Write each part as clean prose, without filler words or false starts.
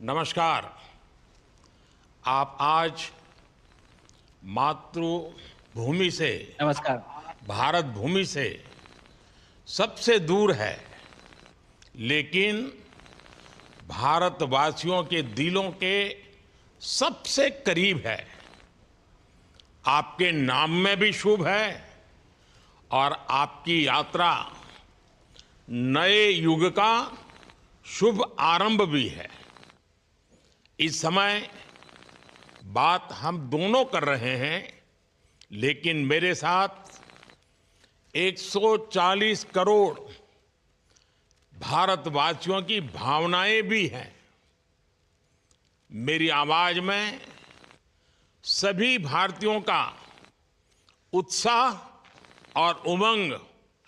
नमस्कार। आप आज मातृभूमि से, नमस्कार। भारत भूमि से सबसे दूर है, लेकिन भारतवासियों के दिलों के सबसे करीब है। आपके नाम में भी शुभ है और आपकी यात्रा नए युग का शुभ आरंभ भी है। इस समय बात हम दोनों कर रहे हैं, लेकिन मेरे साथ 140 करोड़ भारतवासियों की भावनाएं भी हैं। मेरी आवाज में सभी भारतीयों का उत्साह और उमंग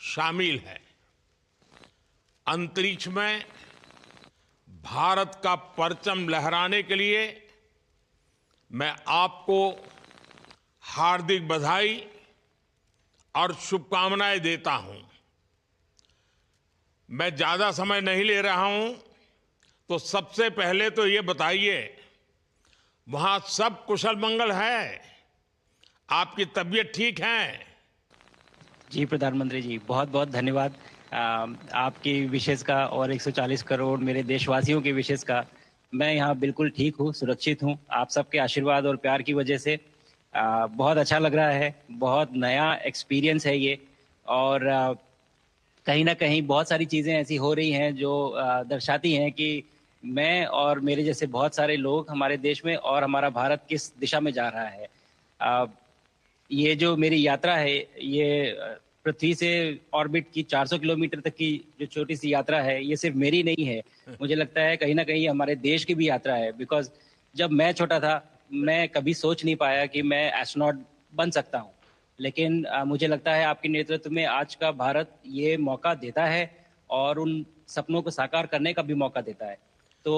शामिल है। अंतरिक्ष में भारत का परचम लहराने के लिए मैं आपको हार्दिक बधाई और शुभकामनाएं देता हूं। मैं ज्यादा समय नहीं ले रहा हूं, तो सबसे पहले तो ये बताइए, वहां सब कुशल मंगल है? आपकी तबीयत ठीक है? जी, प्रधानमंत्री जी, बहुत-बहुत धन्यवाद आपकी विशेष का और 140 करोड़ मेरे देशवासियों की विशेष का। मैं यहाँ बिल्कुल ठीक हूँ, सुरक्षित हूँ। आप सबके आशीर्वाद और प्यार की वजह से बहुत अच्छा लग रहा है। बहुत नया एक्सपीरियंस है ये और कहीं न कहीं बहुत सारी चीज़ें ऐसी हो रही हैं जो दर्शाती हैं कि मैं और मेरे जैसे बहुत सारे लोग हमारे देश में और हमारा भारत किस दिशा में जा रहा है। अ, ये जो मेरी यात्रा है, ये पृथ्वी से ऑर्बिट की 400 किलोमीटर तक की जो छोटी-सी यात्रा है, ये सिर्फ़ मेरी नहीं है। मुझे लगता है कहीं न कहीं हमारे देश की भी यात्रा है बिकॉज़ जब मैं छोटा था, मैं कभी सोच नहीं पाया कि मैं एस्ट्रोनॉट बन सकता हूँ। लेकिन मुझे लगता है आपके नेतृत्व में आज का भारत ये मौका देता है और उन सपनों को साकार करने का भी मौका देता है। तो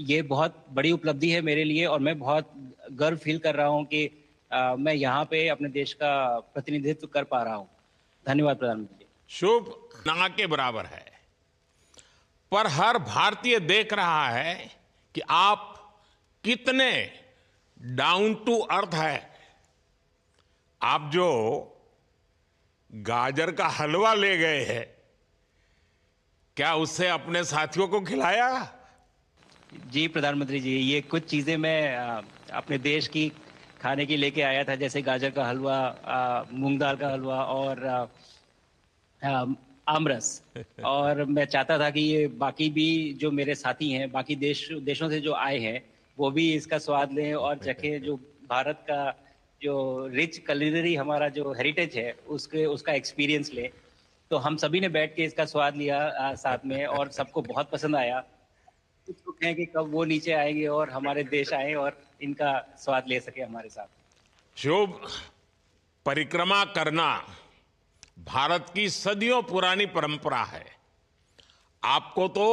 ये बहुत बड़ी उपलब्धि है मेरे लिए और मैं बहुत गर्व फ़ील कर रहा हूँ कि मैं यहाँ पे अपने देश का प्रतिनिधित्व कर पा रहा हूँ। धन्यवाद प्रधानमंत्री जी। शुभ ना के बराबर है, पर हर भारतीय देख रहा है कि आप कितने डाउन टू अर्थ है। आप जो गाजर का हलवा ले गए हैं, क्या उससे अपने साथियों को खिलाया? जी, प्रधानमंत्री जी, ये कुछ चीज़ें मैं अपने देश की खाने की लेके आया था जैसे गाजर का हलवा, मूँग दाल का हलवा और आमरस। और मैं चाहता था कि ये बाकी भी जो मेरे साथी हैं, बाकी देशों से जो आए हैं, वो भी इसका स्वाद लें और चखें जो भारत का जो रिच कुलिनरी हमारा जो हेरिटेज है, उसके उसका एक्सपीरियंस लें। तो हम सभी ने बैठ के इसका स्वाद लिया साथ में और सबको बहुत पसंद आया। उत्सुक हैं कि कब वो नीचे आएँगे और हमारे देश आएँ और इनका स्वाद ले सकें हमारे साथ। शुभ परिक्रमा करना भारत की सदियों पुरानी परंपरा है। आपको तो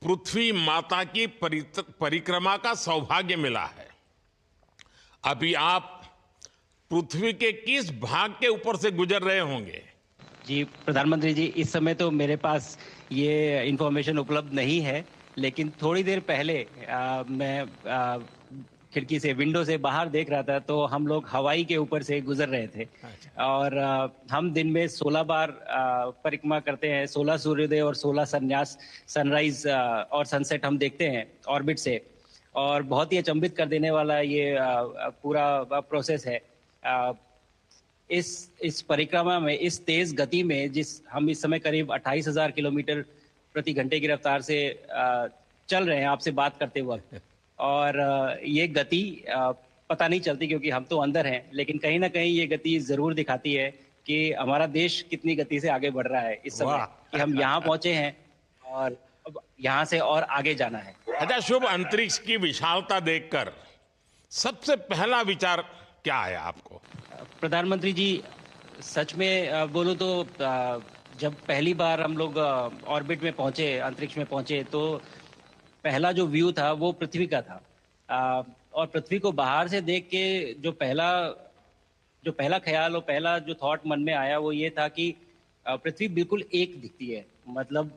पृथ्वी माता की परिक्रमा का सौभाग्य मिला है। अभी आप पृथ्वी के किस भाग के ऊपर से गुजर रहे होंगे? जी, प्रधानमंत्री जी, इस समय तो मेरे पास ये इन्फॉर्मेशन उपलब्ध नहीं है, लेकिन थोड़ी देर पहले मैं खिड़की से, विंडो से बाहर देख रहा था, तो हम लोग हवाई के ऊपर से गुज़र रहे थे अच्छा। और हम दिन में 16 बार परिक्रमा करते हैं, 16 सूर्योदय और 16 सनराइज़ और सनसेट हम देखते हैं ऑर्बिट से और बहुत ही अचंभित कर देने वाला ये पूरा प्रोसेस है। अ, इस परिक्रमा में, इस तेज़ गति में जिस हम इस समय करीब 28,000 किलोमीटर प्रति घंटे की रफ़्तार से चल रहे हैं आपसे बात करते वक़्त और ये गति पता नहीं चलती क्योंकि हम तो अंदर हैं, लेकिन कहीं न कहीं ये गति ज़रूर दिखाती है कि हमारा देश कितनी गति से आगे बढ़ रहा है इस समय, वाह। कि हम यहाँ पहुँचे हैं और अब यहाँ से और आगे जाना है। अच्छा, शुभ अंतरिक्ष की विशालता देखकर सबसे पहला विचार क्या आया आपको? प्रधानमंत्री जी, सच में बोलूँ तो जब पहली बार हम लोग ऑर्बिट में पहुँचे, अंतरिक्ष में पहुँचे, तो पहला जो व्यू था वो पृथ्वी का था। और पृथ्वी को बाहर से देख के जो पहला ख़्याल और पहला जो थॉट मन में आया वो ये था कि पृथ्वी बिल्कुल एक दिखती है। मतलब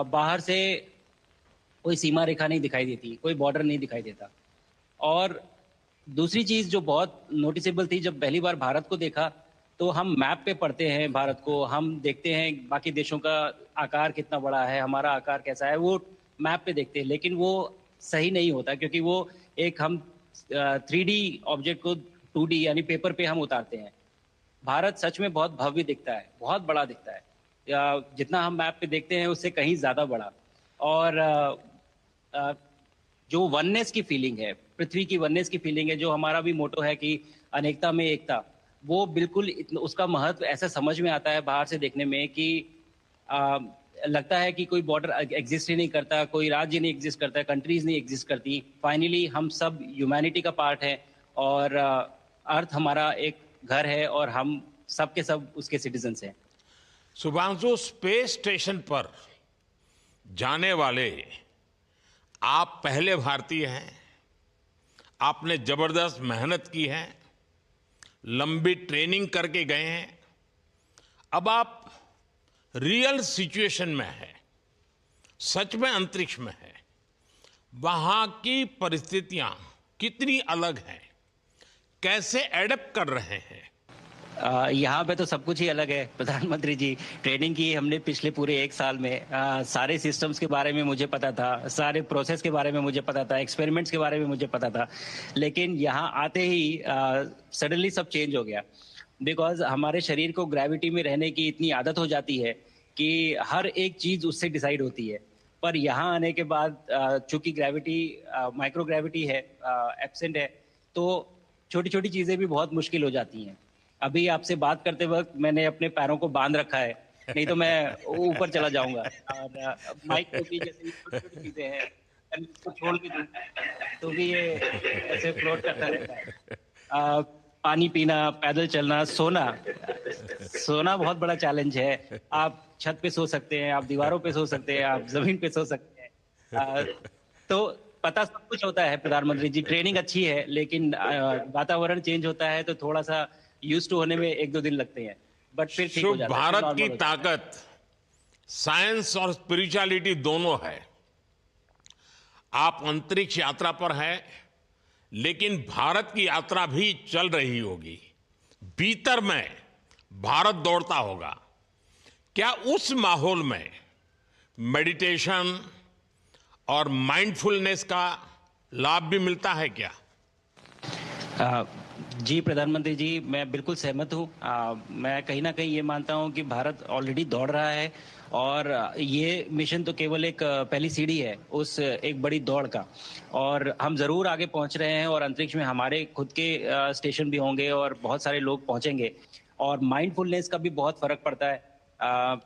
बाहर से कोई सीमा रेखा नहीं दिखाई देती, कोई बॉर्डर नहीं दिखाई देता। और दूसरी चीज जो बहुत नोटिसेबल थी, जब पहली बार भारत को देखा तो हम मैप पे पढ़ते हैं भारत को, हम देखते हैं बाकी देशों का आकार कितना बड़ा है, हमारा आकार कैसा है, वो मैप पे देखते हैं, लेकिन वो सही नहीं होता क्योंकि वो एक हम 3D ऑब्जेक्ट को 2D यानी पेपर पे हम उतारते हैं। भारत सच में बहुत भव्य दिखता है, बहुत बड़ा दिखता है, जितना हम मैप पे देखते हैं उससे कहीं ज्यादा बड़ा। और अ, जो वननेस की फीलिंग है, पृथ्वी की वननेस की फीलिंग है, जो हमारा भी मोटो है कि अनेकता में एकता, वो बिल्कुल उसका महत्व ऐसा समझ में आता है बाहर से देखने में कि आ, लगता है कि कोई बॉर्डर एग्जिस्ट ही नहीं करता, कोई राज्य नहीं एग्जिस्ट करता, कंट्रीज नहीं एग्जिस्ट करती। फाइनली हम सब ह्यूमैनिटी का पार्ट है और अर्थ हमारा एक घर है और हम सब के सब उसके सिटीजन्स हैं। शुभांशु, स्पेस स्टेशन पर जाने वाले आप पहले भारतीय हैं। आपने जबरदस्त मेहनत की है, लंबी ट्रेनिंग करके गए हैं। अब आप रियल सिचुएशन में हैं, सच में अंतरिक्ष में हैं। वहां की परिस्थितियां कितनी अलग हैं, कैसे एडप्ट कर रहे हैं? यहाँ पे तो सब कुछ ही अलग है प्रधानमंत्री जी। ट्रेनिंग की हमने पिछले पूरे 1 साल में, सारे सिस्टम्स के बारे में मुझे पता था, सारे प्रोसेस के बारे में मुझे पता था, एक्सपेरिमेंट्स के बारे में मुझे पता था, लेकिन यहाँ आते ही सडनली सब चेंज हो गया। बिकॉज हमारे शरीर को ग्रेविटी में रहने की इतनी आदत हो जाती है कि हर एक चीज उससे डिसाइड होती है। पर यहाँ आने के बाद चूंकि ग्रेविटी माइक्रो ग्रेविटी है, एब्सेंट है, तो छोटी छोटी चीजें भी बहुत मुश्किल हो जाती हैं। अभी आपसे बात करते वक्त मैंने अपने पैरों को बांध रखा है, नहीं तो मैं ऊपर चला जाऊंगा। और माइक को भी जैसे छोटी छोटी चीजें हैं, अगर इसको छोड़ भी दूं तो भी ये ऐसे फ्लोट करता रहता है। पानी पीना, पैदल चलना, सोना, सोना बहुत बड़ा चैलेंज है। आप छत पे सो सकते हैं, आप दीवारों पे सो सकते हैं, आप जमीन पे सो सकते हैं। तो पता सब कुछ होता है प्रधानमंत्री जी, ट्रेनिंग अच्छी है, लेकिन वातावरण चेंज होता है तो थोड़ा सा यूज टू होने में 1-2 दिन लगते हैं, बट फिर ठीक हो शुभ, जाता है, फिर भारत नॉर्मल की हो जाता है। ताकत साइंस और स्पिरिचुअलिटी दोनों है। आप अंतरिक्ष यात्रा पर हैं, लेकिन भारत की यात्रा भी चल रही होगी। भीतर में भारत दौड़ता होगा। क्या उस माहौल में मेडिटेशन और माइंडफुलनेस का लाभ भी मिलता है क्या? अ, जी प्रधानमंत्री जी, मैं बिल्कुल सहमत हूँ। मैं कहीं ना कहीं ये मानता हूँ कि भारत ऑलरेडी दौड़ रहा है और ये मिशन तो केवल एक पहली सीढ़ी है उस एक बड़ी दौड़ का। और हम जरूर आगे पहुंच रहे हैं और अंतरिक्ष में हमारे खुद के स्टेशन भी होंगे और बहुत सारे लोग पहुंचेंगे। और माइंडफुलनेस का भी बहुत फर्क पड़ता है।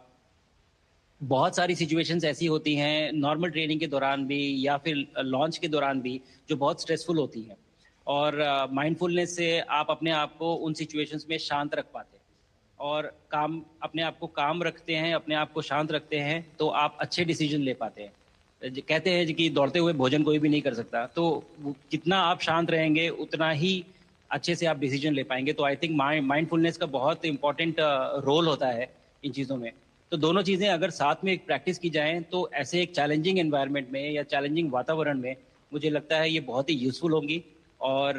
बहुत सारी सिचुएशंस ऐसी होती हैं नॉर्मल ट्रेनिंग के दौरान भी या फिर लॉन्च के दौरान भी, जो बहुत स्ट्रेसफुल होती हैं। और माइंडफुलनेस से आप अपने आप को उन सिचुएशंस में शांत रख पाते हैं और काम अपने आप को काम रखते हैं, अपने आप को शांत रखते हैं, तो आप अच्छे डिसीजन ले पाते हैं। कहते हैं कि दौड़ते हुए भोजन कोई भी नहीं कर सकता, तो जितना आप शांत रहेंगे उतना ही अच्छे से आप डिसीजन ले पाएंगे। तो आई थिंक माइंडफुलनेस का बहुत इंपॉर्टेंट रोल होता है इन चीज़ों में। तो दोनों चीज़ें अगर साथ में प्रैक्टिस की जाएं तो ऐसे एक चैलेंजिंग एनवायरनमेंट में या चैलेंजिंग वातावरण में मुझे लगता है ये बहुत ही यूजफुल होंगी और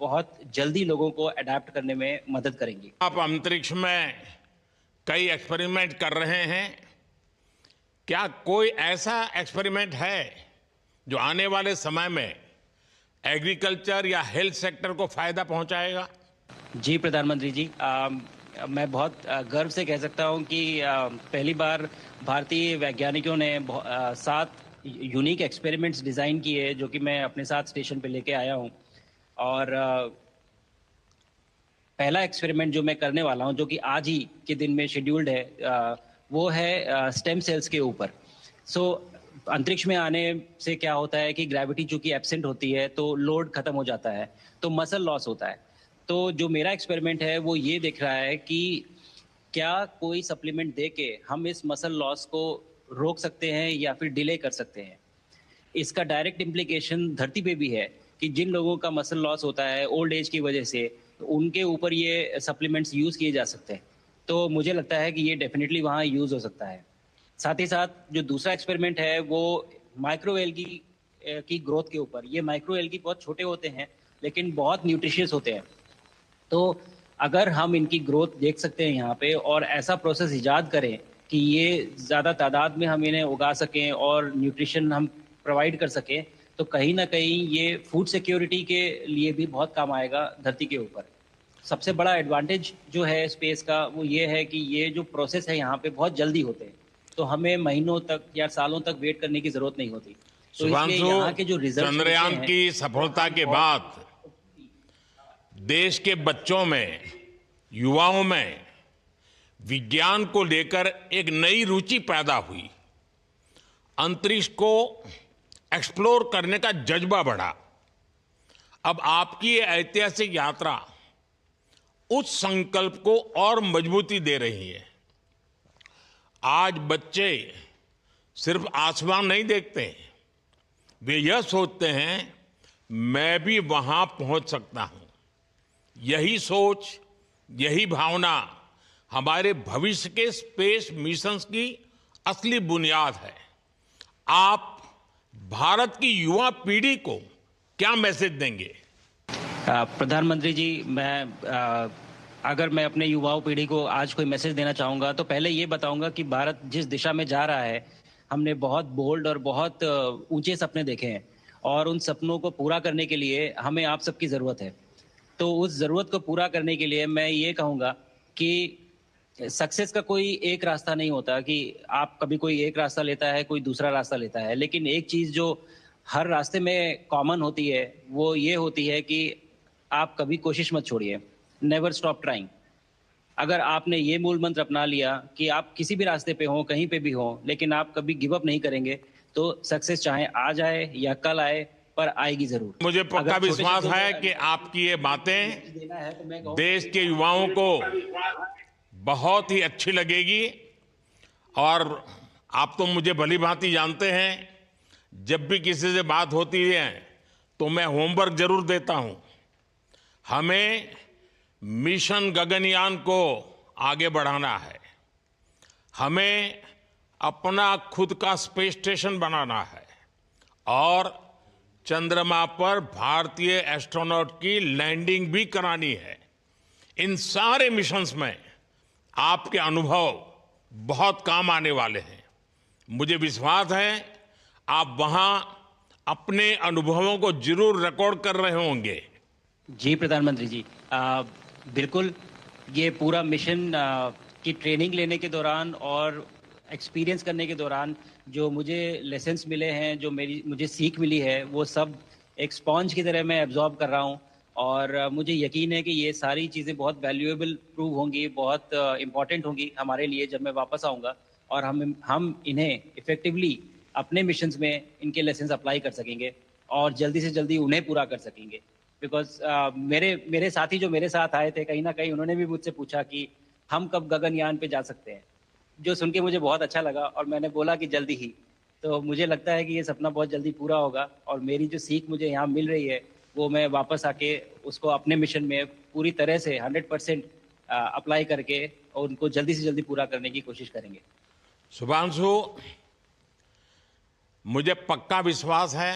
बहुत जल्दी लोगों को अडेप्ट करने में मदद करेंगी। आप अंतरिक्ष में कई एक्सपेरिमेंट कर रहे हैं। क्या कोई ऐसा एक्सपेरिमेंट है जो आने वाले समय में एग्रीकल्चर या हेल्थ सेक्टर को फायदा पहुंचाएगा? जी प्रधानमंत्री जी, मैं बहुत गर्व से कह सकता हूं कि पहली बार भारतीय वैज्ञानिकों ने 7 यूनिक एक्सपेरिमेंट्स डिज़ाइन किए जो कि मैं अपने साथ स्टेशन पे लेके आया हूं। और पहला एक्सपेरिमेंट जो मैं करने वाला हूं, जो कि आज ही के दिन में शेड्यूल्ड है, वो है स्टेम सेल्स के ऊपर। सो अंतरिक्ष में आने से क्या होता है कि ग्रेविटी चूंकि एब्सेंट होती है तो लोड खत्म हो जाता है, तो मसल लॉस होता है। तो जो मेरा एक्सपेरिमेंट है वो ये देख रहा है कि क्या कोई सप्लीमेंट दे के हम इस मसल लॉस को रोक सकते हैं या फिर डिले कर सकते हैं। इसका डायरेक्ट इम्प्लीकेशन धरती पे भी है कि जिन लोगों का मसल लॉस होता है ओल्ड एज की वजह से, तो उनके ऊपर ये सप्लीमेंट्स यूज किए जा सकते हैं। तो मुझे लगता है कि ये डेफिनेटली वहाँ यूज हो सकता है। साथ ही साथ जो दूसरा एक्सपेरिमेंट है वो माइक्रो एल्गी की ग्रोथ के ऊपर। ये माइक्रो एल्गी बहुत छोटे होते हैं लेकिन बहुत न्यूट्रिशियस होते हैं। तो अगर हम इनकी ग्रोथ देख सकते हैं यहाँ पे और ऐसा प्रोसेस इजाद करें कि ये ज़्यादा तादाद में हम इन्हें उगा सकें और न्यूट्रिशन हम प्रोवाइड कर सकें, तो कहीं ना कहीं ये फूड सिक्योरिटी के लिए भी बहुत काम आएगा धरती के ऊपर। सबसे बड़ा एडवांटेज जो है स्पेस का वो ये है कि ये जो प्रोसेस है यहाँ पे बहुत जल्दी होते हैं, तो हमें महीनों तक या सालों तक वेट करने की जरूरत नहीं होती। तो इसलिए शुभांशु, यहाँ के जो रिजल्ट चंद्रयान की सफलता के बाद देश के बच्चों में, युवाओं में विज्ञान को लेकर एक नई रुचि पैदा हुई। अंतरिक्ष को एक्सप्लोर करने का जज्बा बढ़ा। अब आपकी ये ऐतिहासिक यात्रा उस संकल्प को और मजबूती दे रही है। आज बच्चे सिर्फ आसमान नहीं देखते, वे यह सोचते हैं मैं भी वहां पहुंच सकता हूं। यही सोच, यही भावना हमारे भविष्य के स्पेस मिशंस की असली बुनियाद है। आप भारत की युवा पीढ़ी को क्या मैसेज देंगे? प्रधानमंत्री जी, अगर मैं अपने युवाओं पीढ़ी को आज कोई मैसेज देना चाहूँगा तो पहले ये बताऊँगा कि भारत जिस दिशा में जा रहा है, हमने बहुत बोल्ड और बहुत ऊंचे सपने देखे हैं और उन सपनों को पूरा करने के लिए हमें आप सबकी ज़रूरत है। तो उस ज़रूरत को पूरा करने के लिए मैं ये कहूँगा कि सक्सेस का कोई एक रास्ता नहीं होता कि आप कभी कोई एक रास्ता लेता है, कोई दूसरा रास्ता लेता है, लेकिन एक चीज़ जो हर रास्ते में कॉमन होती है वो ये होती है कि आप कभी कोशिश मत छोड़िए, नेवर स्टॉप ट्राइंग। अगर आपने ये मूल मंत्र अपना लिया कि आप किसी भी रास्ते पे हो, कहीं पे भी हो, लेकिन आप कभी गिव अप नहीं करेंगे, तो सक्सेस चाहे आज आए या कल आए पर आएगी जरूर। मुझे पक्का विश्वास है कि आपकी ये बातें देश के युवाओं को बहुत ही अच्छी लगेगी। और आप तो मुझे भली भांति जानते हैं, जब भी किसी से बात होती है तो मैं होमवर्क जरूर देता हूं। हमें मिशन गगनयान को आगे बढ़ाना है, हमें अपना खुद का स्पेस स्टेशन बनाना है और चंद्रमा पर भारतीय एस्ट्रोनॉट की लैंडिंग भी करानी है। इन सारे मिशंस में आपके अनुभव बहुत काम आने वाले हैं। मुझे विश्वास है आप वहां अपने अनुभवों को जरूर रिकॉर्ड कर रहे होंगे। जी प्रधानमंत्री जी, बिल्कुल। ये पूरा मिशन की ट्रेनिंग लेने के दौरान और एक्सपीरियंस करने के दौरान जो मुझे लेसन्स मिले हैं, जो मुझे सीख मिली है, वो सब एक स्पॉन्ज की तरह मैं एब्जॉर्ब कर रहा हूँ। और मुझे यकीन है कि ये सारी चीज़ें बहुत वैल्यूएबल प्रूव होंगी, बहुत इम्पॉर्टेंट होंगी हमारे लिए जब मैं वापस आऊँगा और हम इन्हें इफ़ेक्टिवली अपने मिशंस में इनके लेसन्स अप्लाई कर सकेंगे और जल्दी से जल्दी उन्हें पूरा कर सकेंगे। बिकॉज मेरे साथी जो मेरे साथ आए थे, कहीं ना कहीं उन्होंने भी मुझसे पूछा कि हम कब गगनयान पे जा सकते हैं, जो सुन के मुझे बहुत अच्छा लगा और मैंने बोला कि जल्दी ही। तो मुझे लगता है कि ये सपना बहुत जल्दी पूरा होगा और मेरी जो सीख मुझे यहाँ मिल रही है वो मैं वापस आके उसको अपने मिशन में पूरी तरह से 100% अप्लाई करके और उनको जल्दी से जल्दी पूरा करने की कोशिश करेंगे। शुभांशु, मुझे पक्का विश्वास है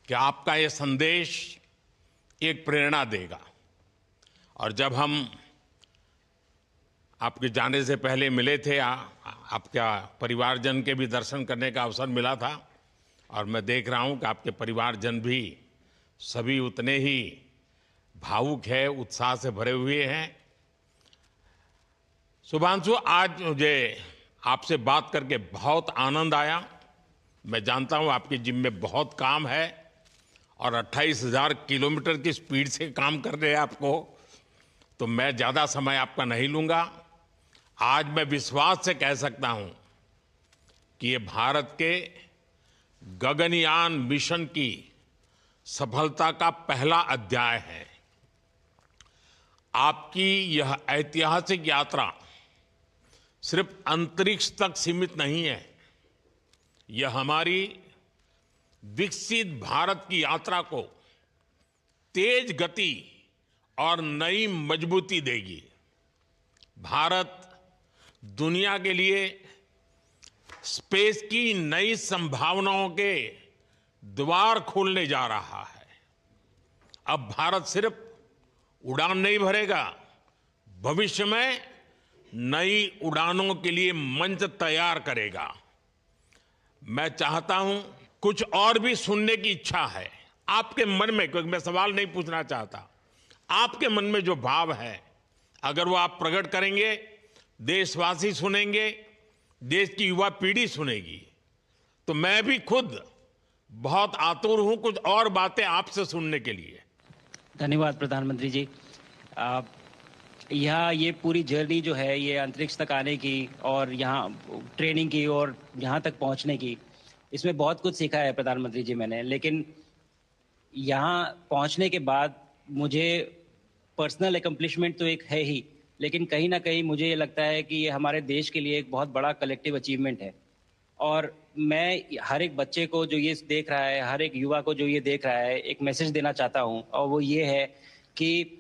कि आपका ये संदेश एक प्रेरणा देगा। और जब हम आपके जाने से पहले मिले थे, आपका परिवारजन के भी दर्शन करने का अवसर मिला था और मैं देख रहा हूं कि आपके परिवारजन भी सभी उतने ही भावुक है, उत्साह से भरे हुए हैं। शुभांशु, आज मुझे आपसे बात करके बहुत आनंद आया। मैं जानता हूं आपके जिम में बहुत काम है और 28,000 किलोमीटर की स्पीड से काम कर रहे हैं आपको, तो मैं ज़्यादा समय आपका नहीं लूँगा। आज मैं विश्वास से कह सकता हूं कि ये भारत के गगनयान मिशन की सफलता का पहला अध्याय है। आपकी यह ऐतिहासिक यात्रा सिर्फ अंतरिक्ष तक सीमित नहीं है, यह हमारी विकसित भारत की यात्रा को तेज गति और नई मजबूती देगी। भारत दुनिया के लिए स्पेस की नई संभावनाओं के द्वार खोलने जा रहा है। अब भारत सिर्फ उड़ान नहीं भरेगा, भविष्य में नई उड़ानों के लिए मंच तैयार करेगा। मैं चाहता हूं, कुछ और भी सुनने की इच्छा है आपके मन में, क्योंकि मैं सवाल नहीं पूछना चाहता, आपके मन में जो भाव है अगर वो आप प्रकट करेंगे, देशवासी सुनेंगे, देश की युवा पीढ़ी सुनेगी, तो मैं भी खुद बहुत आतुर हूं कुछ और बातें आपसे सुनने के लिए। धन्यवाद प्रधानमंत्री जी। यहाँ ये पूरी जर्नी जो है, ये अंतरिक्ष तक आने की और यहाँ ट्रेनिंग की और यहाँ तक पहुँचने की, इसमें बहुत कुछ सीखा है प्रधानमंत्री जी मैंने। लेकिन यहाँ पहुँचने के बाद मुझे पर्सनल एकम्प्लिशमेंट तो एक है ही, लेकिन कहीं ना कहीं मुझे ये लगता है कि ये हमारे देश के लिए एक बहुत बड़ा कलेक्टिव अचीवमेंट है। और मैं हर एक बच्चे को जो ये देख रहा है, हर एक युवा को जो ये देख रहा है, एक मैसेज देना चाहता हूँ, और वो ये है कि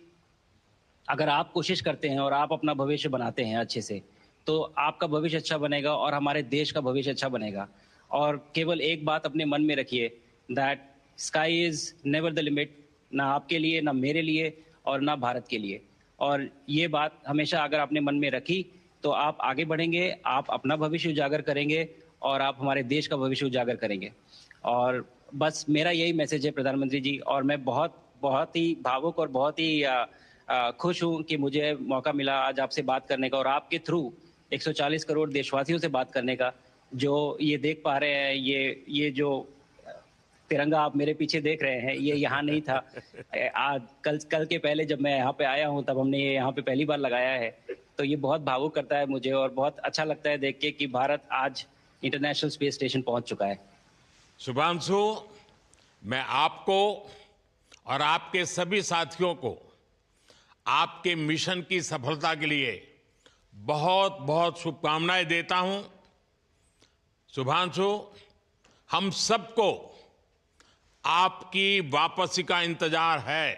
अगर आप कोशिश करते हैं और आप अपना भविष्य बनाते हैं अच्छे से, तो आपका भविष्य अच्छा बनेगा और हमारे देश का भविष्य अच्छा बनेगा। और केवल एक बात अपने मन में रखिए, that sky is never the limit, ना आपके लिए, ना मेरे लिए और ना भारत के लिए। और ये बात हमेशा अगर आपने मन में रखी तो आप आगे बढ़ेंगे, आप अपना भविष्य उजागर करेंगे और आप हमारे देश का भविष्य उजागर करेंगे। और बस मेरा यही मैसेज है प्रधानमंत्री जी। और मैं बहुत ही भावुक और बहुत ही खुश हूं कि मुझे मौका मिला आज आपसे बात करने का और आपके थ्रू 140 करोड़ देशवासियों से बात करने का। जो ये देख पा रहे हैं, ये जो तिरंगा आप मेरे पीछे देख रहे हैं, ये यहाँ नहीं था। आज कल के पहले जब मैं यहाँ पे आया हूँ, तब हमने ये यहाँ पे पहली बार लगाया है। तो ये बहुत भावुक करता है मुझे और बहुत अच्छा लगता है देख के कि भारत आज इंटरनेशनल स्पेस स्टेशन पहुंच चुका है। शुभांशु, मैं आपको और आपके सभी साथियों को आपके मिशन की सफलता के लिए बहुत बहुत शुभकामनाएं देता हूं। शुभांशु, हम सबको आपकी वापसी का इंतजार है।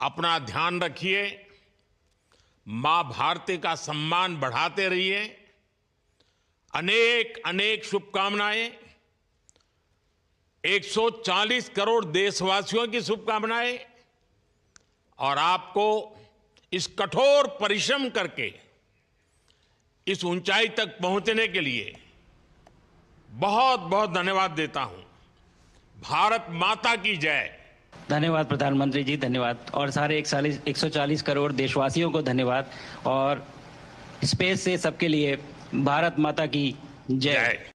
अपना ध्यान रखिए, मां भारती का सम्मान बढ़ाते रहिए। अनेक अनेक शुभकामनाएं, 140 करोड़ देशवासियों की शुभकामनाएं, और आपको इस कठोर परिश्रम करके इस ऊंचाई तक पहुंचने के लिए बहुत बहुत धन्यवाद देता हूं। भारत माता की जय। धन्यवाद प्रधानमंत्री जी, धन्यवाद। और सारे 140 करोड़ देशवासियों को धन्यवाद। और स्पेस से सबके लिए भारत माता की जय।